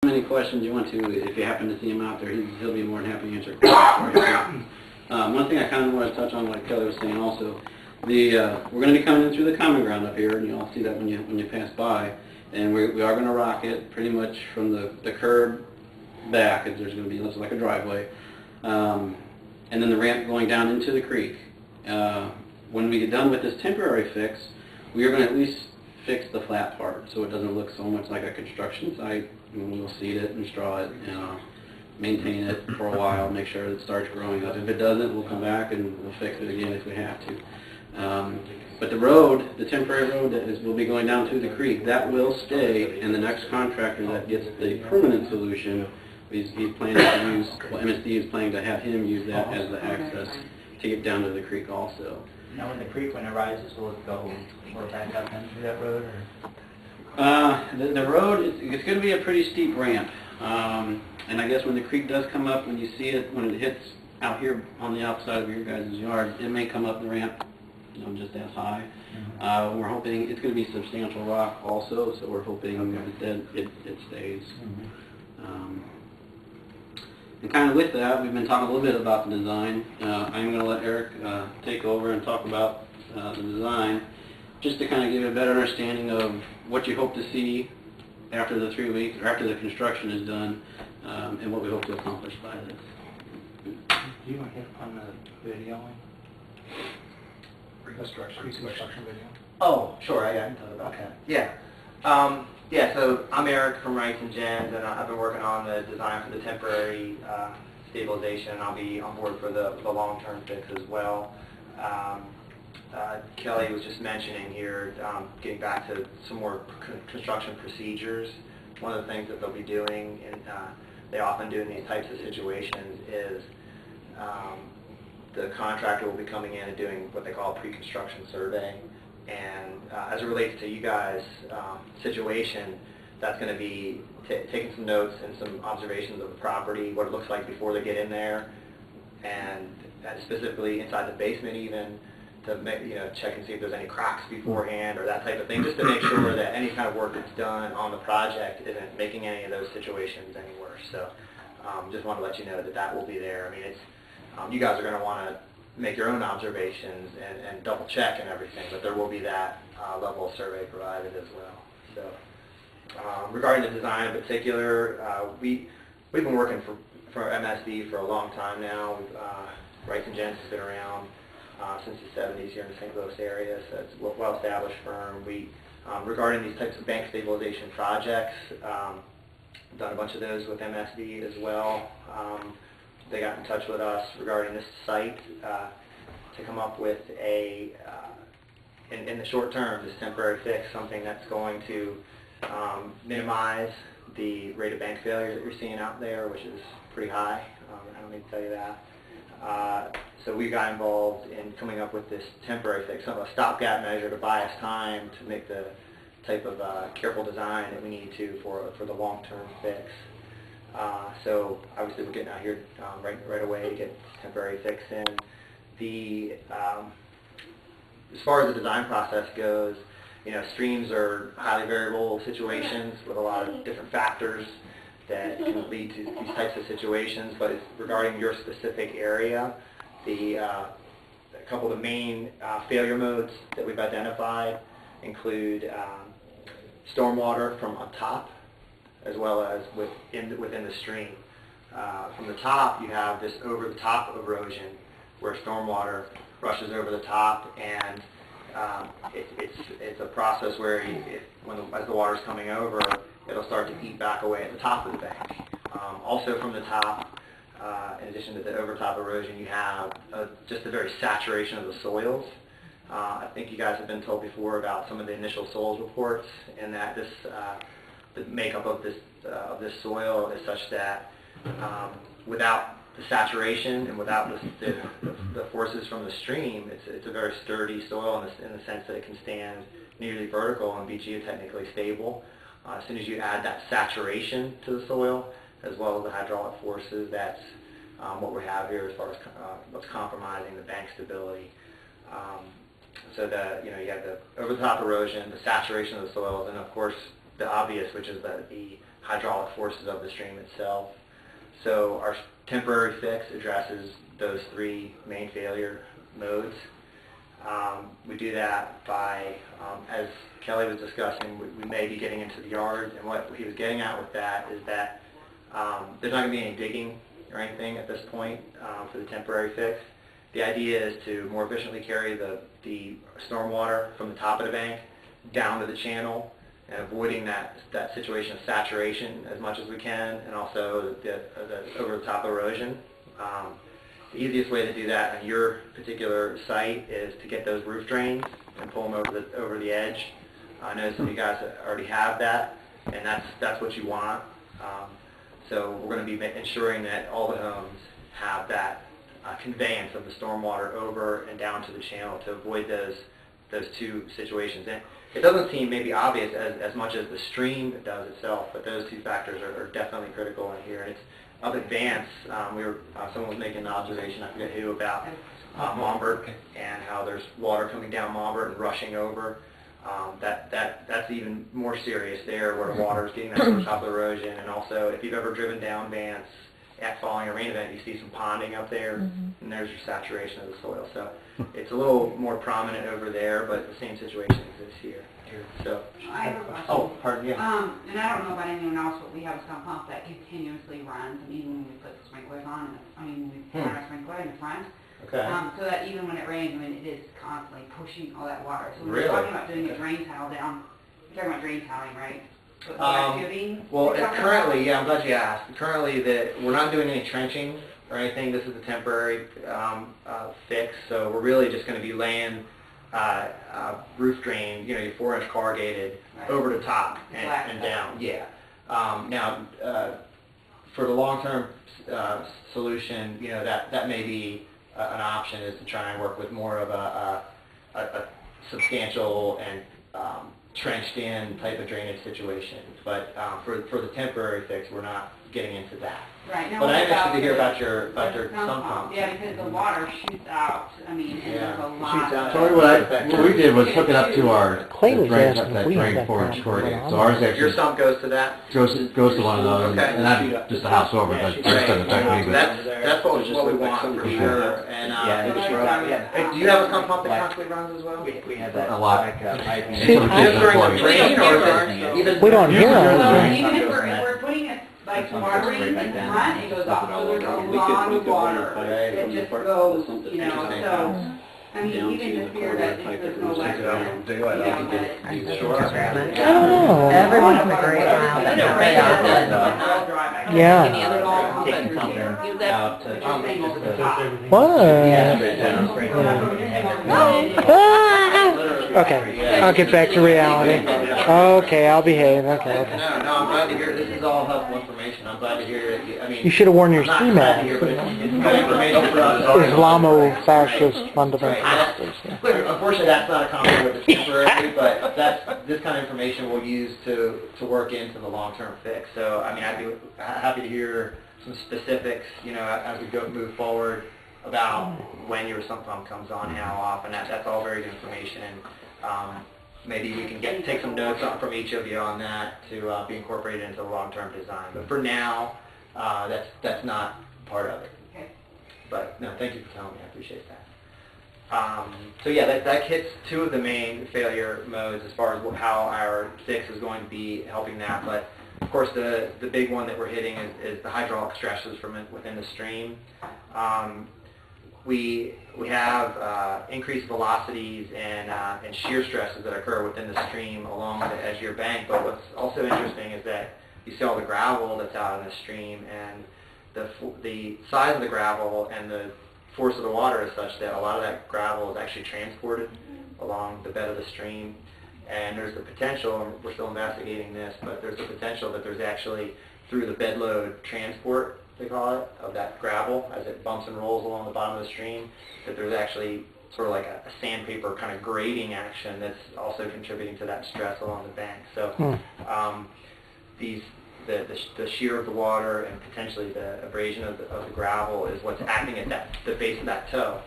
Any questions you want to, if you happen to see him out there, he'll be more than happy to answer questions. One thing I kind of want to touch on, like Kelly was saying also, we're going to be coming in through the common ground up here, and you'll see that when you pass by, and we are going to rock it pretty much from the curb back, as there's going to be looks like a driveway, and then the ramp going down into the creek. When we get done with this temporary fix, we are going to at least fix the flat part so it doesn't look so much like a construction site. We'll seed it and straw it, maintain it for a while, make sure it starts growing up. If it doesn't, we'll come back and we'll fix it again if we have to. But the road, the temporary road that will be going down to the creek, that will stay, and the next contractor that gets the permanent solution, he's planning to use, well, MSD is planning to have him use that as the access to get down to the creek also. Now when the creek, when it rises, will it go more back up into that road? Or? The road, it's going to be a pretty steep ramp, and I guess when the creek does come up, when you see it, when it hits out here on the outside of your guys' yard, it may come up the ramp, just as high. We're hoping it's going to be substantial rock also, so we're hoping that it stays. And kind of with that, we've been talking a little bit about the design. I'm going to let Eric take over and talk about the design, just to kind of give you a better understanding of what you hope to see after the 3 weeks, or after the construction is done, and what we hope to accomplish by this. Do you want to hit upon the video? Reconstruction video? Oh, sure, I can talk about that. Yeah. Yeah, so I'm Eric from Rice and Gens, and I've been working on the design for the temporary stabilization, and I'll be on board for the long-term fix as well. Kelly was just mentioning here, getting back to some more construction procedures. One of the things that they'll be doing, and they often do in these types of situations, is the contractor will be coming in and doing what they call a pre-construction survey. And as it relates to you guys' situation, that's going to be taking some notes and some observations of the property, what it looks like before they get in there, and specifically inside the basement even, to check and see if there's any cracks beforehand or that type of thing, just to make sure that any kind of work that's done on the project isn't making any of those situations any worse. So just want to let you know that that will be there. I mean, it's you guys are going to want to make your own observations and double check and everything, but there will be that level of survey provided as well. So regarding the design in particular, we've been working for MSD for a long time now. Rice and Gens has been around since the 70s here in the St. Louis area, so it's a well-established firm. Regarding these types of bank stabilization projects, done a bunch of those with MSD as well. They got in touch with us regarding this site to come up with a, in the short term, this temporary fix, something that's going to minimize the rate of bank failure that you're seeing out there, which is pretty high. I don't need to tell you that. So we got involved in coming up with this temporary fix, a stopgap measure to buy us time to make the type of careful design that we need to for the long-term fix. So obviously we're getting out here right away to get temporary fix in. As far as the design process goes, streams are highly variable situations with a lot of different factors that can lead to these types of situations. But regarding your specific area, a couple of the main failure modes that we've identified include stormwater from on top, as well as within the stream. From the top, you have this over-the-top erosion, where stormwater rushes over the top, and it's a process where as the water's coming over, it'll start to eat back away at the top of the bank. Also from the top, in addition to the over-top erosion, you have just a very saturation of the soils. I think you guys have been told before about some of the initial soils reports, and that the makeup of this soil is such that without the saturation and without the forces from the stream, it's a very sturdy soil in the sense that it can stand nearly vertical and be geotechnically stable. As soon as you add that saturation to the soil, as well as the hydraulic forces, that's what we have here as far as what's compromising the bank stability. So you have the over-the-top erosion, the saturation of the soils, and of course the obvious, which is the hydraulic forces of the stream itself. So our temporary fix addresses those three main failure modes. We do that by, as Kelly was discussing, we may be getting into the yard, and what he was getting at with that is that there's not going to be any digging or anything at this point for the temporary fix. The idea is to more efficiently carry the stormwater from the top of the bank down to the channel and avoiding that situation of saturation as much as we can, and also the over-the-top erosion. The easiest way to do that on your particular site is to get those roof drains and pull them over the edge. I know some of you guys already have that, and that's what you want. So we're going to be ensuring that all the homes have that conveyance of the stormwater over and down to the channel to avoid those two situations. And it doesn't seem maybe obvious as much as the stream does itself, but those two factors are definitely critical in here. And it's of advance. Someone was making an observation, I forget who, about Monbert and how there's water coming down Monbert and rushing over. That's even more serious there, where the water is getting that over top of the erosion. And also, if you've ever driven down Vance following a rain event, you see some ponding up there, and there's your saturation of the soil. So it's a little more prominent over there, but the same situation exists here. So I have a question. Oh, pardon, yeah. And I don't know about anyone else, but we have a sump pump that continuously runs. I mean, when we put the sprinklers on, we run our sprinkler in the front. Okay. So that even when it rains, it is constantly pushing all that water. So when Really? we're talking about doing a drain tile down, you're talking about drain tiling, right? With tubing? Well, currently, yeah, I'm glad you asked. Currently, we're not doing any trenching or anything. This is a temporary fix, so we're really just going to be laying roof drain, your 4-inch corrugated, over the top and down. Yeah. Now, for the long-term solution, that may be an option, is to try and work with more of a substantial and trenched-in type of drainage situation. But for the temporary fix, we're not getting into that. Right. Now, but I'm what interested to hear the- about your sump pump. Yeah, because the water shoots out. And there's a lot. Shoots out. So what we did was hook it up to our Clay was drain, asking that if we had drain that 4-inch problem corrugated. going So on. ours Your actually sump goes to that? goes to one of those, Okay. and I'm just a house over, but it doesn't affect me. But That's what we want for sure. And do you have a sump pump that constantly runs as well? We have that. a lot. See, Some I- kids During are the plugging. rain, or is it even? We don't hear Well, it. even if we're putting it like watering in the front, it goes off. So there's a lot of water that just goes, so, I mean, even the fear that if there's no wet ground, I don't know. Everyone's a great while. That's very often. Yeah. Any other law, Taking something out to What? Okay, I'll get back to reality. Okay, I'll behave. Okay. No, I'm glad to hear. This is all helpful information. I'm glad to hear that. I mean, You should have worn your not ski glad to mask. hear, but it's good information for us. Islamo-fascist fundamentalists. Right. Unfortunately, that's not a common with the temporary, but this kind of information we'll use to work into the long-term fix. So, I mean, I'd be happy to hear some specifics, as we move forward about when your sump pump comes on, how often. That's all very good information. Maybe we can take some notes from each of you on that to be incorporated into the long-term design. But for now, that's not part of it. Okay. But no, thank you for telling me. I appreciate that. So yeah, that hits two of the main failure modes as far as how our fix is going to be helping that. But of course, the big one that we're hitting is the hydraulic stresses from within the stream. We have increased velocities and shear stresses that occur within the stream along the edge of your bank. But what's also interesting is that you see all the gravel that's out in the stream, and the size of the gravel and the force of the water is such that a lot of that gravel is actually transported along the bed of the stream. And there's the potential, and we're still investigating this, but there's the potential that there's actually, through the bed load transport, they call it, of that gravel as it bumps and rolls along the bottom of the stream, that there's actually sort of like a sandpaper kind of grading action that's also contributing to that stress along the bank. So the shear of the water and potentially the abrasion of the gravel is what's acting at the base of that toe.